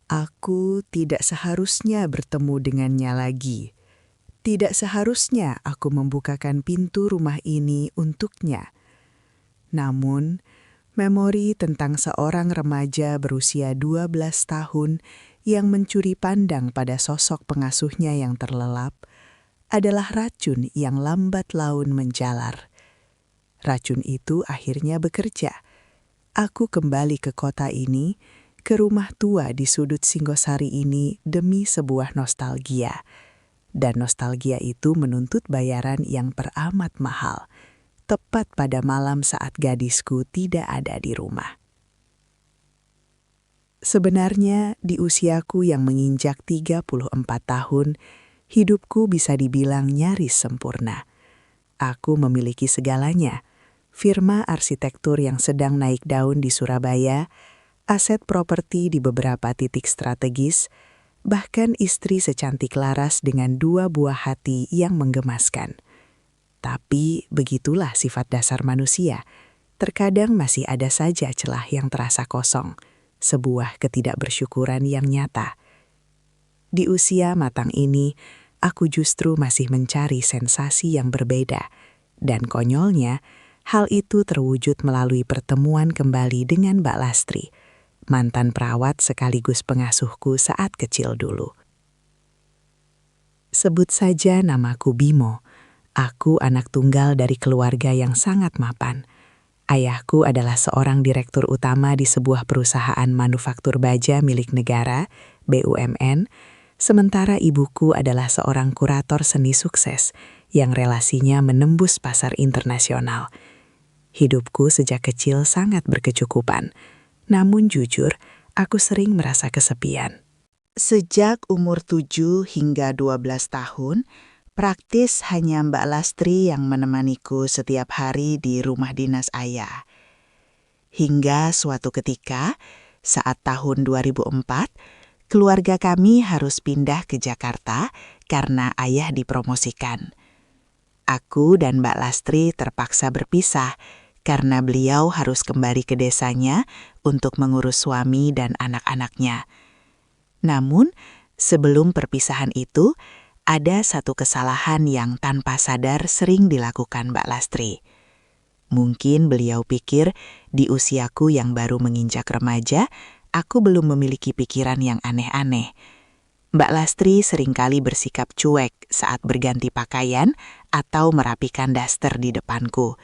Aku tidak seharusnya bertemu dengannya lagi. Tidak seharusnya aku membukakan pintu rumah ini untuknya. Namun, memori tentang seorang remaja berusia 12 tahun yang mencuri pandang pada sosok pengasuhnya yang terlelap adalah racun yang lambat laun menjalar. Racun itu akhirnya bekerja. Aku kembali ke kota ini, ke rumah tua di sudut Singgosari ini demi sebuah nostalgia. Dan nostalgia itu menuntut bayaran yang teramat mahal, tepat pada malam saat gadisku tidak ada di rumah. Sebenarnya di usiaku yang menginjak 34 tahun, hidupku bisa dibilang nyaris sempurna. Aku memiliki segalanya, firma arsitektur yang sedang naik daun di Surabaya, aset properti di beberapa titik strategis, bahkan istri secantik Laras dengan 2 buah hati yang menggemaskan. Tapi begitulah sifat dasar manusia. Terkadang masih ada saja celah yang terasa kosong, sebuah ketidakbersyukuran yang nyata. Di usia matang ini, aku justru masih mencari sensasi yang berbeda. Dan konyolnya, hal itu terwujud melalui pertemuan kembali dengan Mbak Lastri, mantan perawat sekaligus pengasuhku saat kecil dulu. Sebut saja namaku Bimo. Aku anak tunggal dari keluarga yang sangat mapan. Ayahku adalah seorang direktur utama di sebuah perusahaan manufaktur baja milik negara, BUMN, sementara ibuku adalah seorang kurator seni sukses yang relasinya menembus pasar internasional. Hidupku sejak kecil sangat berkecukupan. Namun jujur, aku sering merasa kesepian. Sejak umur 7 hingga 12 tahun, praktis hanya Mbak Lastri yang menemaniku setiap hari di rumah dinas ayah. Hingga suatu ketika, saat tahun 2004, keluarga kami harus pindah ke Jakarta karena ayah dipromosikan. Aku dan Mbak Lastri terpaksa berpisah karena beliau harus kembali ke desanya untuk mengurus suami dan anak-anaknya. Namun, sebelum perpisahan itu, ada satu kesalahan yang tanpa sadar sering dilakukan Mbak Lastri. Mungkin beliau pikir di usiaku yang baru menginjak remaja, aku belum memiliki pikiran yang aneh-aneh. Mbak Lastri seringkali bersikap cuek saat berganti pakaian atau merapikan daster di depanku.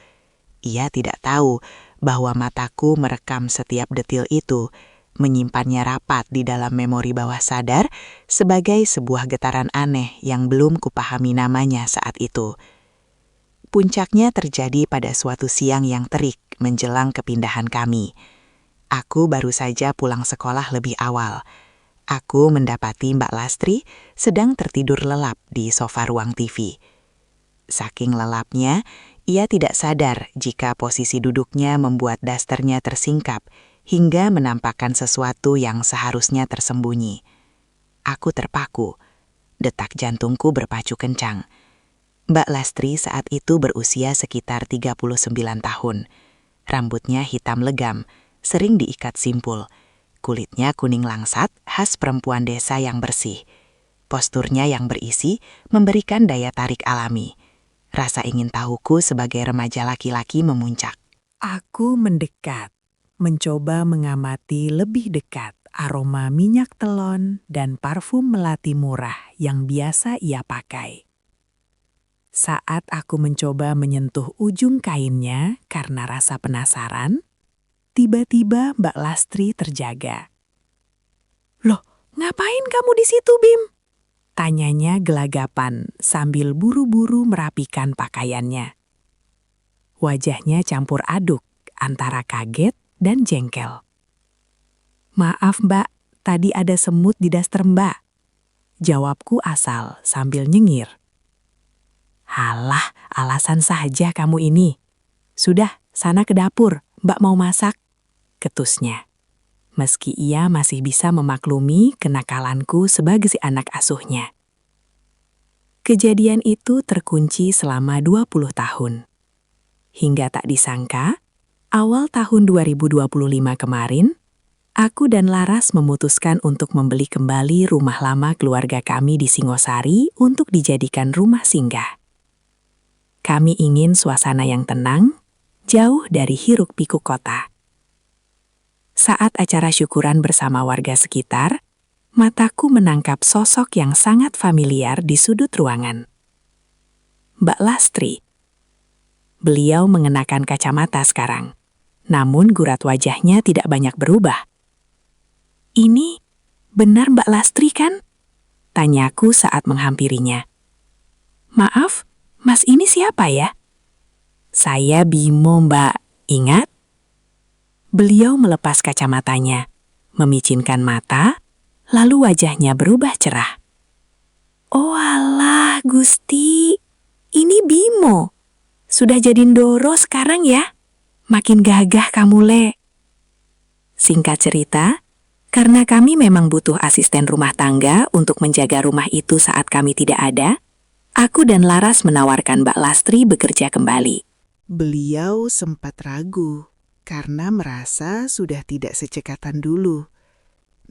Ia tidak tahu bahwa mataku merekam setiap detil itu, menyimpannya rapat di dalam memori bawah sadar sebagai sebuah getaran aneh yang belum kupahami namanya saat itu. Puncaknya terjadi pada suatu siang yang terik menjelang kepindahan kami. Aku baru saja pulang sekolah lebih awal. Aku mendapati Mbak Lastri sedang tertidur lelap di sofa ruang TV. Saking lelapnya, ia tidak sadar jika posisi duduknya membuat dasternya tersingkap hingga menampakkan sesuatu yang seharusnya tersembunyi. Aku terpaku. Detak jantungku berpacu kencang. Mbak Lastri saat itu berusia sekitar 39 tahun. Rambutnya hitam legam, sering diikat simpul. Kulitnya kuning langsat, khas perempuan desa yang bersih. Posturnya yang berisi memberikan daya tarik alami. Rasa ingin tahuku sebagai remaja laki-laki memuncak. Aku mendekat, mencoba mengamati lebih dekat aroma minyak telon dan parfum melati murah yang biasa ia pakai. Saat aku mencoba menyentuh ujung kainnya karena rasa penasaran, tiba-tiba Mbak Lastri terjaga. "Loh, ngapain kamu di situ, Bim?" Tanyanya gelagapan sambil buru-buru merapikan pakaiannya. Wajahnya campur aduk antara kaget dan jengkel. "Maaf Mbak, tadi ada semut di daster Mbak," jawabku asal sambil nyengir. "Halah, alasan saja kamu ini. Sudah, sana ke dapur, Mbak mau masak," ketusnya. Meski ia masih bisa memaklumi kenakalanku sebagai si anak asuhnya. Kejadian itu terkunci selama 20 tahun. Hingga tak disangka, awal tahun 2025 kemarin, Aku dan Laras memutuskan untuk membeli kembali rumah lama keluarga kami di Singosari untuk dijadikan rumah singgah. Kami ingin suasana yang tenang, jauh dari hiruk-pikuk kota. Saat acara syukuran bersama warga sekitar, mataku menangkap sosok yang sangat familiar di sudut ruangan. Mbak Lastri. Beliau mengenakan kacamata sekarang, namun gurat wajahnya tidak banyak berubah. "Ini benar Mbak Lastri kan?" tanyaku saat menghampirinya. "Maaf, Mas ini siapa ya?" "Saya Bimo, Mbak. Ingat?" Beliau melepas kacamatanya, memicinkan mata, lalu wajahnya berubah cerah. "Oh alah, Gusti. Ini Bimo. Sudah jadi Ndoro sekarang ya? Makin gagah kamu, Le." Singkat cerita, karena kami memang butuh asisten rumah tangga untuk menjaga rumah itu saat kami tidak ada, aku dan Laras menawarkan Mbak Lastri bekerja kembali. Beliau sempat ragu karena merasa sudah tidak secekatan dulu.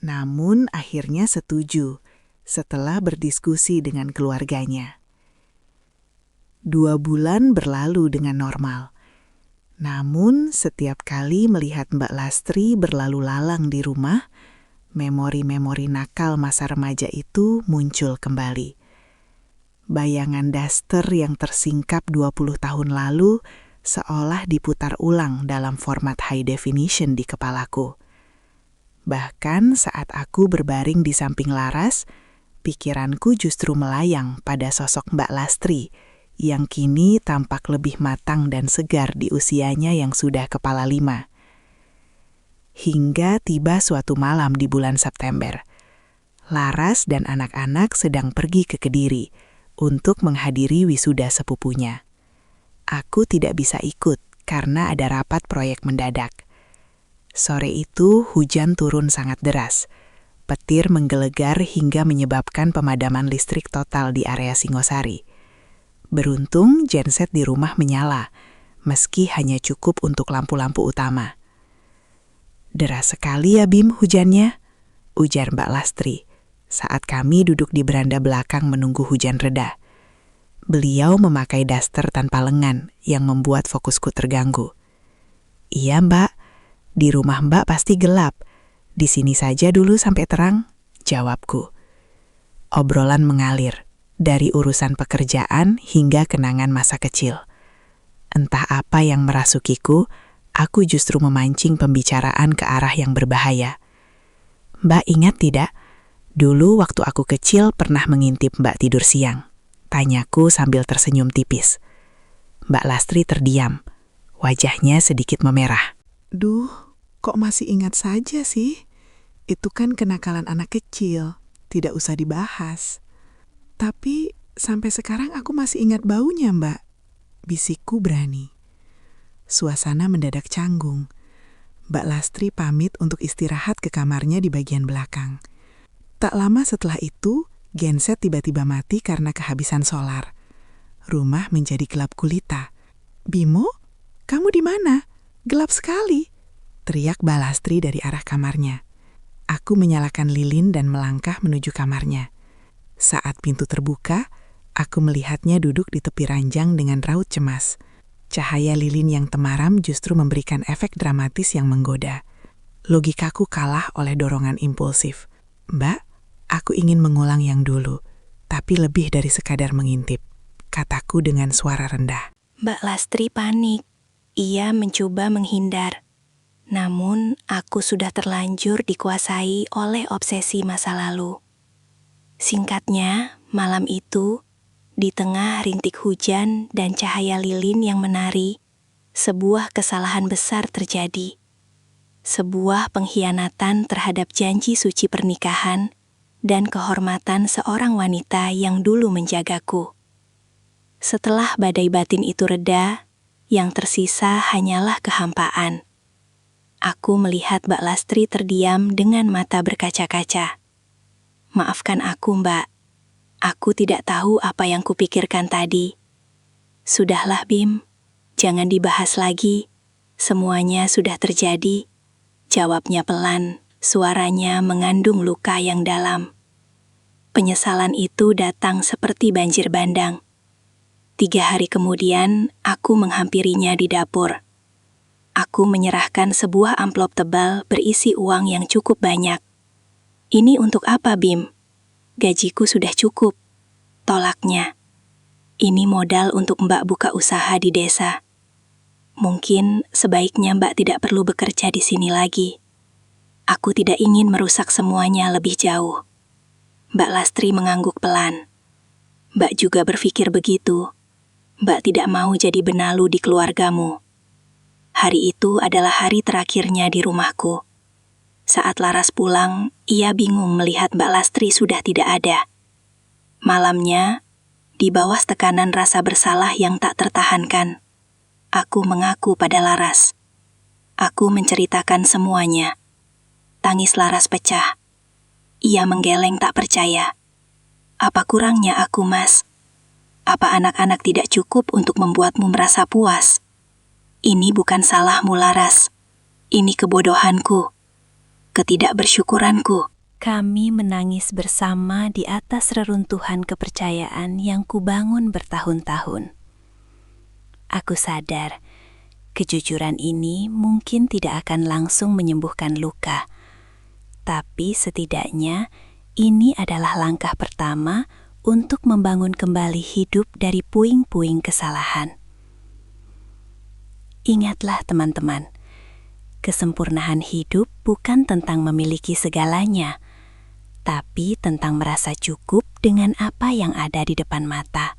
Namun akhirnya setuju setelah berdiskusi dengan keluarganya. 2 bulan berlalu dengan normal. Namun setiap kali melihat Mbak Lastri berlalu lalang di rumah, memori-memori nakal masa remaja itu muncul kembali. Bayangan daster yang tersingkap 20 tahun lalu seolah diputar ulang dalam format high definition di kepalaku. Bahkan saat aku berbaring di samping Laras, pikiranku justru melayang pada sosok Mbak Lastri yang kini tampak lebih matang dan segar di usianya yang sudah kepala 5. Hingga tiba suatu malam di bulan September. Laras dan anak-anak sedang pergi ke Kediri untuk menghadiri wisuda sepupunya. Aku tidak bisa ikut karena ada rapat proyek mendadak. Sore itu hujan turun sangat deras. Petir menggelegar hingga menyebabkan pemadaman listrik total di area Singosari. Beruntung genset di rumah menyala, meski hanya cukup untuk lampu-lampu utama. "Deras sekali ya Bim hujannya," ujar Mbak Lastri saat kami duduk di beranda belakang menunggu hujan reda. Beliau memakai daster tanpa lengan yang membuat fokusku terganggu. "Iya Mbak, di rumah Mbak pasti gelap. Di sini saja dulu sampai terang," jawabku. Obrolan mengalir, dari urusan pekerjaan hingga kenangan masa kecil. Entah apa yang merasukiku, aku justru memancing pembicaraan ke arah yang berbahaya. "Mbak ingat tidak? Dulu waktu aku kecil pernah mengintip Mbak tidur siang," tanyaku sambil tersenyum tipis. Mbak Lastri terdiam, wajahnya sedikit memerah. "Duh, kok masih ingat saja sih? Itu kan kenakalan anak kecil, tidak usah dibahas." "Tapi sampai sekarang aku masih ingat baunya, Mbak," bisikku berani. Suasana mendadak canggung. Mbak Lastri pamit untuk istirahat ke kamarnya di bagian belakang. Tak lama setelah itu, genset tiba-tiba mati karena kehabisan solar. Rumah menjadi gelap gulita. "Bimo, kamu di mana? Gelap sekali," teriak Mbak Lastri dari arah kamarnya. Aku menyalakan lilin dan melangkah menuju kamarnya. Saat pintu terbuka, aku melihatnya duduk di tepi ranjang dengan raut cemas. Cahaya lilin yang temaram justru memberikan efek dramatis yang menggoda. Logikaku kalah oleh dorongan impulsif. "Mbak, aku ingin mengulang yang dulu, tapi lebih dari sekadar mengintip," kataku dengan suara rendah. Mbak Lastri panik. Ia mencoba menghindar. Namun, aku sudah terlanjur dikuasai oleh obsesi masa lalu. Singkatnya, malam itu, di tengah rintik hujan dan cahaya lilin yang menari, sebuah kesalahan besar terjadi. Sebuah pengkhianatan terhadap janji suci pernikahan dan kehormatan seorang wanita yang dulu menjagaku. Setelah badai batin itu reda, yang tersisa hanyalah kehampaan. Aku melihat Mbak Lastri terdiam dengan mata berkaca-kaca. "Maafkan aku, Mbak. Aku tidak tahu apa yang kupikirkan tadi." "Sudahlah, Bim. Jangan dibahas lagi. Semuanya sudah terjadi," jawabnya pelan, Suaranya mengandung luka yang dalam. Penyesalan itu datang seperti banjir bandang. 3 hari kemudian, aku menghampirinya di dapur. Aku menyerahkan sebuah amplop tebal berisi uang yang cukup banyak. "Ini untuk apa, Bim?" "Gajiku sudah cukup," tolaknya. "Ini modal untuk Mbak buka usaha di desa. Mungkin sebaiknya Mbak tidak perlu bekerja di sini lagi. Aku tidak ingin merusak semuanya lebih jauh." Mbak Lastri mengangguk pelan. "Mbak juga berpikir begitu. Mbak tidak mau jadi benalu di keluargamu." Hari itu adalah hari terakhirnya di rumahku. Saat Laras pulang, ia bingung melihat Mbak Lastri sudah tidak ada. Malamnya, di bawah tekanan rasa bersalah yang tak tertahankan, aku mengaku pada Laras. Aku menceritakan semuanya. Tangis Laras pecah. Ia menggeleng tak percaya. "Apa kurangnya aku, Mas? Apa anak-anak tidak cukup untuk membuatmu merasa puas? Ini bukan salahmu, Laras. Ini kebodohanku. Ketidakbersyukuranku." Kami menangis bersama di atas reruntuhan kepercayaan yang kubangun bertahun-tahun. Aku sadar, kejujuran ini mungkin tidak akan langsung menyembuhkan luka. Tapi setidaknya ini adalah langkah pertama untuk membangun kembali hidup dari puing-puing kesalahan. Ingatlah teman-teman, kesempurnaan hidup bukan tentang memiliki segalanya, tapi tentang merasa cukup dengan apa yang ada di depan mata.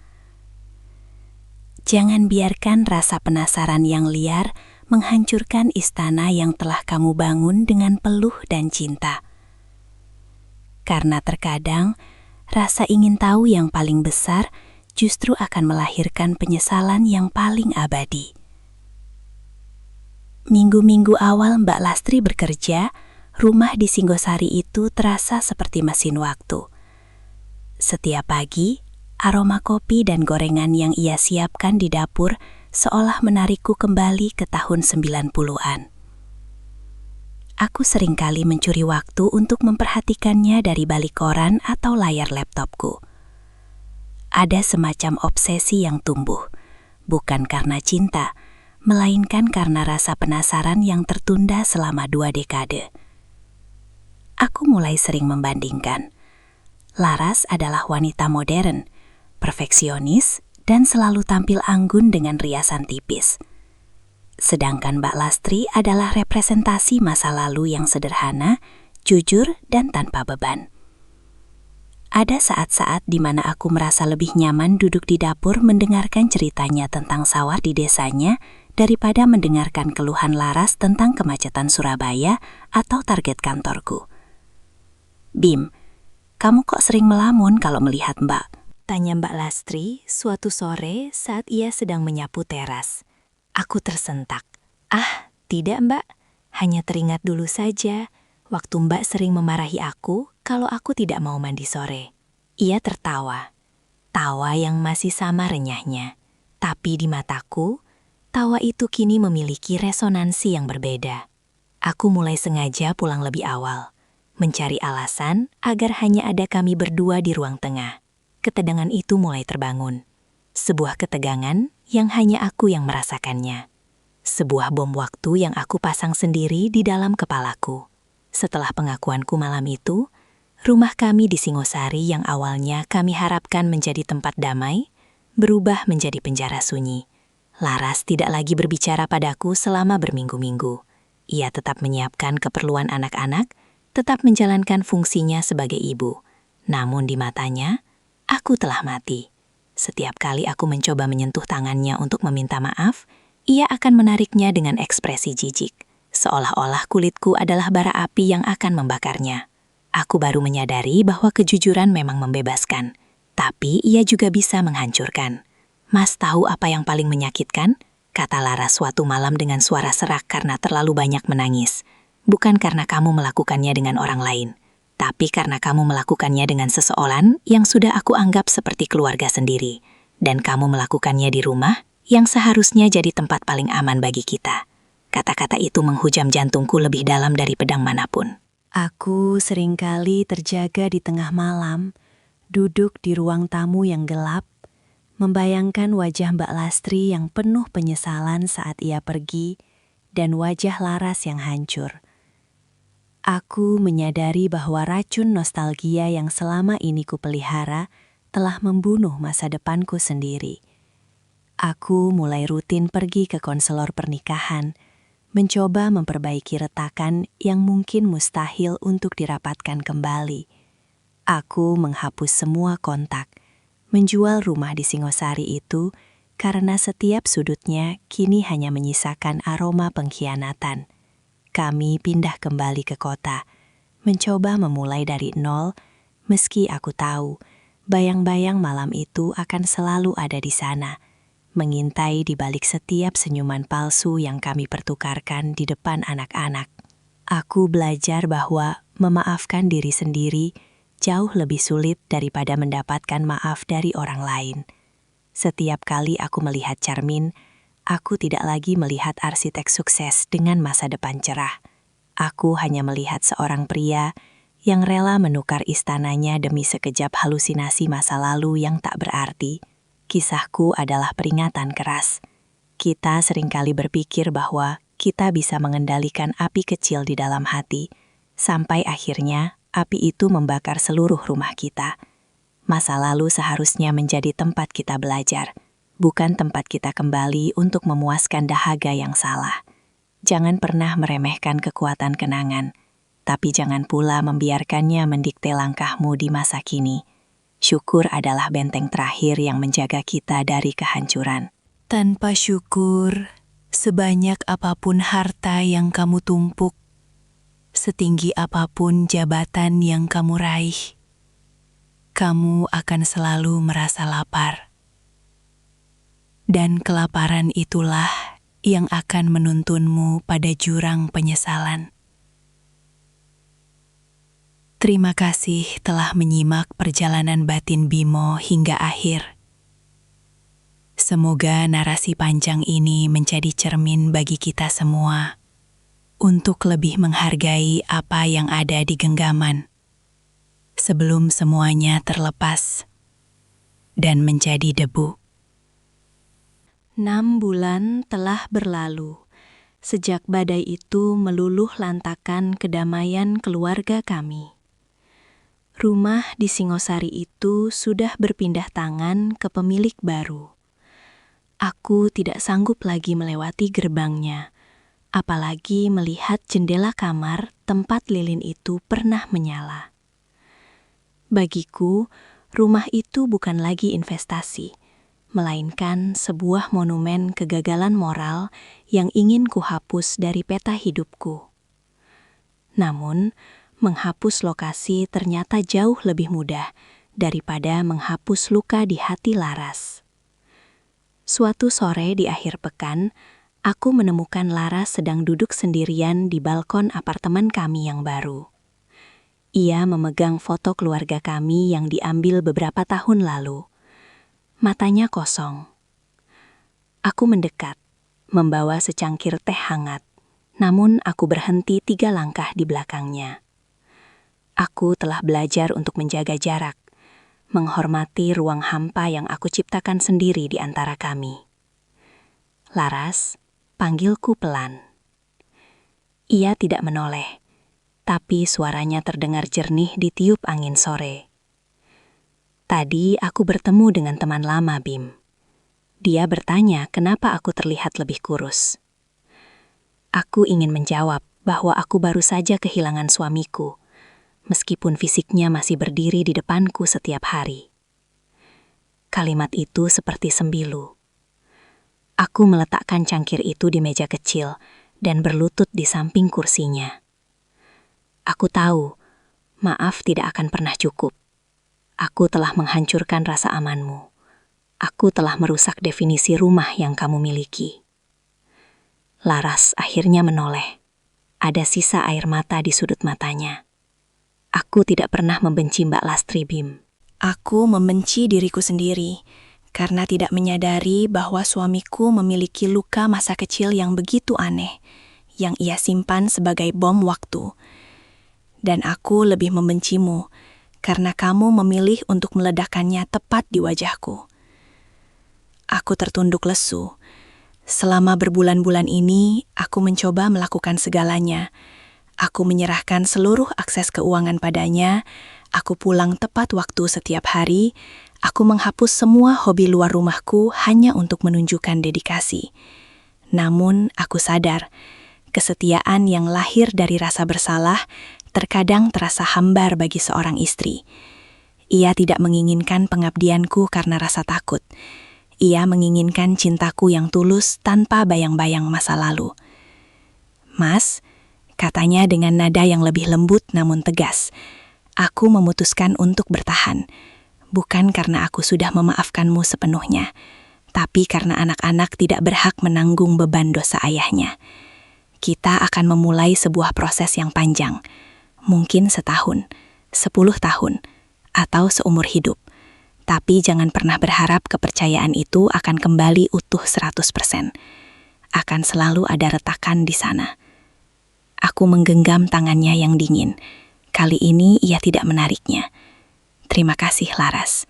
Jangan biarkan rasa penasaran yang liar menghancurkan istana yang telah kamu bangun dengan peluh dan cinta. Karena terkadang, rasa ingin tahu yang paling besar justru akan melahirkan penyesalan yang paling abadi. Minggu-minggu awal Mbak Lastri bekerja, rumah di Singgosari itu terasa seperti mesin waktu. Setiap pagi, aroma kopi dan gorengan yang ia siapkan di dapur seolah menarikku kembali ke tahun 90-an. Aku seringkali mencuri waktu untuk memperhatikannya dari balik koran atau layar laptopku. Ada semacam obsesi yang tumbuh, bukan karena cinta, melainkan karena rasa penasaran yang tertunda selama 2 dekade. Aku mulai sering membandingkan. Laras adalah wanita modern, perfeksionis, dan selalu tampil anggun dengan riasan tipis. Sedangkan Mbak Lastri adalah representasi masa lalu yang sederhana, jujur, dan tanpa beban. Ada saat-saat di mana aku merasa lebih nyaman duduk di dapur mendengarkan ceritanya tentang sawah di desanya daripada mendengarkan keluhan Laras tentang kemacetan Surabaya atau target kantorku. "Bim, kamu kok sering melamun kalau melihat Mbak?" Tanya Mbak Lastri suatu sore saat ia sedang menyapu teras. Aku tersentak. "Ah, tidak Mbak. Hanya teringat dulu saja waktu Mbak sering memarahi aku kalau aku tidak mau mandi sore." Ia tertawa. Tawa yang masih sama renyahnya. Tapi di mataku, tawa itu kini memiliki resonansi yang berbeda. Aku mulai sengaja pulang lebih awal, mencari alasan agar hanya ada kami berdua di ruang tengah. Ketegangan itu mulai terbangun. Sebuah ketegangan yang hanya aku yang merasakannya. Sebuah bom waktu yang aku pasang sendiri di dalam kepalaku. Setelah pengakuanku malam itu, rumah kami di Singgosari yang awalnya kami harapkan menjadi tempat damai, berubah menjadi penjara sunyi. Laras tidak lagi berbicara padaku selama berminggu-minggu. Ia tetap menyiapkan keperluan anak-anak, tetap menjalankan fungsinya sebagai ibu. Namun di matanya, aku telah mati. Setiap kali aku mencoba menyentuh tangannya untuk meminta maaf, ia akan menariknya dengan ekspresi jijik, seolah-olah kulitku adalah bara api yang akan membakarnya. Aku baru menyadari bahwa kejujuran memang membebaskan, tapi ia juga bisa menghancurkan. "Mas tahu apa yang paling menyakitkan?" kata Laras suatu malam dengan suara serak karena terlalu banyak menangis. "Bukan karena kamu melakukannya dengan orang lain, tapi karena kamu melakukannya dengan seseorang yang sudah aku anggap seperti keluarga sendiri, dan kamu melakukannya di rumah yang seharusnya jadi tempat paling aman bagi kita." Kata-kata itu menghujam jantungku lebih dalam dari pedang manapun. Aku seringkali terjaga di tengah malam, duduk di ruang tamu yang gelap, membayangkan wajah Mbak Lastri yang penuh penyesalan saat ia pergi dan wajah Laras yang hancur. Aku menyadari bahwa racun nostalgia yang selama ini kupelihara telah membunuh masa depanku sendiri. Aku mulai rutin pergi ke konselor pernikahan, mencoba memperbaiki retakan yang mungkin mustahil untuk dirapatkan kembali. Aku menghapus semua kontak, menjual rumah di Singosari itu karena setiap sudutnya kini hanya menyisakan aroma pengkhianatan. Kami pindah kembali ke kota, mencoba memulai dari nol, meski aku tahu bayang-bayang malam itu akan selalu ada di sana, mengintai di balik setiap senyuman palsu yang kami pertukarkan di depan anak-anak. Aku belajar bahwa memaafkan diri sendiri jauh lebih sulit daripada mendapatkan maaf dari orang lain. Setiap kali aku melihat Charmin, aku tidak lagi melihat arsitek sukses dengan masa depan cerah. Aku hanya melihat seorang pria yang rela menukar istananya demi sekejap halusinasi masa lalu yang tak berarti. Kisahku adalah peringatan keras. Kita seringkali berpikir bahwa kita bisa mengendalikan api kecil di dalam hati, sampai akhirnya api itu membakar seluruh rumah kita. Masa lalu seharusnya menjadi tempat kita belajar, bukan tempat kita kembali untuk memuaskan dahaga yang salah. Jangan pernah meremehkan kekuatan kenangan, tapi jangan pula membiarkannya mendikte langkahmu di masa kini. Syukur adalah benteng terakhir yang menjaga kita dari kehancuran. Tanpa syukur, sebanyak apapun harta yang kamu tumpuk, setinggi apapun jabatan yang kamu raih, kamu akan selalu merasa lapar. Dan kelaparan itulah yang akan menuntunmu pada jurang penyesalan. Terima kasih telah menyimak perjalanan batin Bimo hingga akhir. Semoga narasi panjang ini menjadi cermin bagi kita semua untuk lebih menghargai apa yang ada di genggaman sebelum semuanya terlepas dan menjadi debu. 6 bulan telah berlalu sejak badai itu meluluh lantakan kedamaian keluarga kami. Rumah di Singosari itu sudah berpindah tangan ke pemilik baru. Aku tidak sanggup lagi melewati gerbangnya, apalagi melihat jendela kamar tempat lilin itu pernah menyala. Bagiku, rumah itu bukan lagi investasi, melainkan sebuah monumen kegagalan moral yang ingin kuhapus dari peta hidupku. Namun, menghapus lokasi ternyata jauh lebih mudah daripada menghapus luka di hati Laras. Suatu sore di akhir pekan, aku menemukan Laras sedang duduk sendirian di balkon apartemen kami yang baru. Ia memegang foto keluarga kami yang diambil beberapa tahun lalu. Matanya kosong. Aku mendekat, membawa secangkir teh hangat, namun aku berhenti 3 langkah di belakangnya. Aku telah belajar untuk menjaga jarak, menghormati ruang hampa yang aku ciptakan sendiri di antara kami. Laras, panggilku pelan. Ia tidak menoleh, tapi suaranya terdengar jernih ditiup angin sore. Tadi aku bertemu dengan teman lama, Bim. Dia bertanya kenapa aku terlihat lebih kurus. Aku ingin menjawab bahwa aku baru saja kehilangan suamiku, meskipun fisiknya masih berdiri di depanku setiap hari. Kalimat itu seperti sembilu. Aku meletakkan cangkir itu di meja kecil dan berlutut di samping kursinya. Aku tahu, maaf tidak akan pernah cukup. Aku telah menghancurkan rasa amanmu. Aku telah merusak definisi rumah yang kamu miliki. Laras akhirnya menoleh. Ada sisa air mata di sudut matanya. Aku tidak pernah membenci Mbak Lastri, Bim. Aku membenci diriku sendiri karena tidak menyadari bahwa suamiku memiliki luka masa kecil yang begitu aneh, yang ia simpan sebagai bom waktu. Dan aku lebih membencimu karena kamu memilih untuk meledakkannya tepat di wajahku. Aku tertunduk lesu. Selama berbulan-bulan ini, aku mencoba melakukan segalanya. Aku menyerahkan seluruh akses keuangan padanya. Aku pulang tepat waktu setiap hari. Aku menghapus semua hobi luar rumahku hanya untuk menunjukkan dedikasi. Namun, aku sadar, kesetiaan yang lahir dari rasa bersalah terkadang terasa hambar bagi seorang istri. Ia tidak menginginkan pengabdianku karena rasa takut. Ia menginginkan cintaku yang tulus tanpa bayang-bayang masa lalu. Mas, katanya dengan nada yang lebih lembut namun tegas, aku memutuskan untuk bertahan. Bukan karena aku sudah memaafkanmu sepenuhnya, tapi karena anak-anak tidak berhak menanggung beban dosa ayahnya. Kita akan memulai sebuah proses yang panjang, mungkin setahun, 10 tahun, atau seumur hidup. Tapi jangan pernah berharap kepercayaan itu akan kembali utuh 100%. Akan selalu ada retakan di sana. Aku menggenggam tangannya yang dingin. Kali ini ia tidak menariknya. Terima kasih, Laras.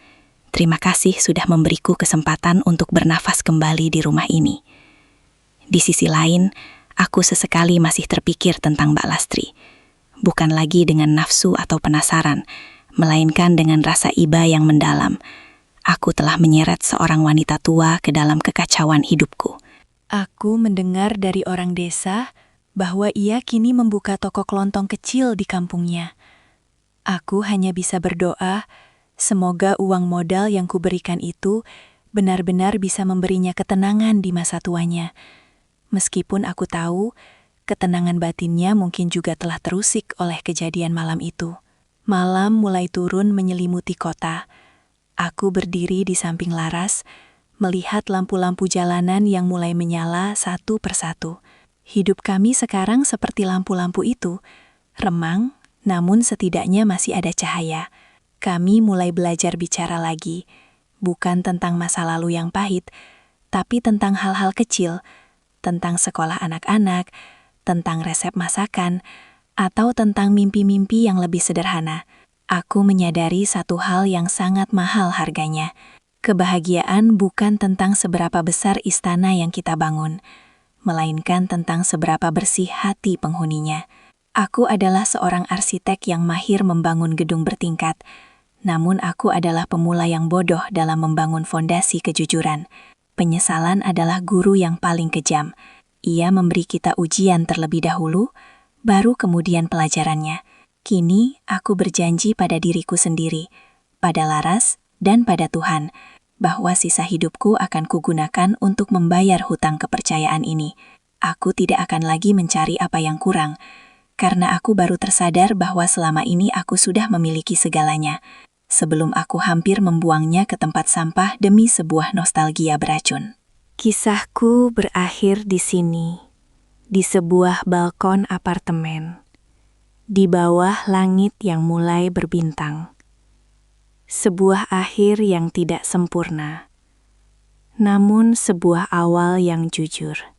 Terima kasih sudah memberiku kesempatan untuk bernafas kembali di rumah ini. Di sisi lain, aku sesekali masih terpikir tentang Mbak Lastri. Bukan lagi dengan nafsu atau penasaran, melainkan dengan rasa iba yang mendalam. Aku telah menyeret seorang wanita tua ke dalam kekacauan hidupku. Aku mendengar dari orang desa bahwa ia kini membuka toko kelontong kecil di kampungnya. Aku hanya bisa berdoa, semoga uang modal yang kuberikan itu benar-benar bisa memberinya ketenangan di masa tuanya. Meskipun aku tahu, ketenangan batinnya mungkin juga telah terusik oleh kejadian malam itu. Malam mulai turun menyelimuti kota. Aku berdiri di samping Laras, melihat lampu-lampu jalanan yang mulai menyala satu persatu. Hidup kami sekarang seperti lampu-lampu itu, remang, namun setidaknya masih ada cahaya. Kami mulai belajar bicara lagi, bukan tentang masa lalu yang pahit, tapi tentang hal-hal kecil, tentang sekolah anak-anak, tentang resep masakan, atau tentang mimpi-mimpi yang lebih sederhana. Aku menyadari satu hal yang sangat mahal harganya. Kebahagiaan bukan tentang seberapa besar istana yang kita bangun, melainkan tentang seberapa bersih hati penghuninya. Aku adalah seorang arsitek yang mahir membangun gedung bertingkat, namun aku adalah pemula yang bodoh dalam membangun fondasi kejujuran. Penyesalan adalah guru yang paling kejam. Ia memberi kita ujian terlebih dahulu, baru kemudian pelajarannya. Kini aku berjanji pada diriku sendiri, pada Laras, dan pada Tuhan, bahwa sisa hidupku akan kugunakan untuk membayar hutang kepercayaan ini. Aku tidak akan lagi mencari apa yang kurang, karena aku baru tersadar bahwa selama ini aku sudah memiliki segalanya, sebelum aku hampir membuangnya ke tempat sampah demi sebuah nostalgia beracun. Kisahku berakhir di sini, di sebuah balkon apartemen, di bawah langit yang mulai berbintang. Sebuah akhir yang tidak sempurna, namun sebuah awal yang jujur.